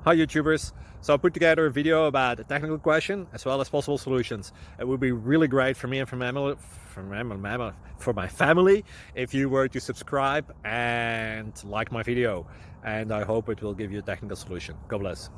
Hi YouTubers! So I put together a video about a technical question as well as possible solutions. It would be really great for me and for my family if you were to subscribe and like my video, and I hope it will give you a technical solution. God bless.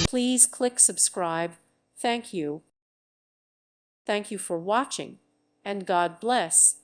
Please click subscribe. Thank you. Thank you for watching, and God bless.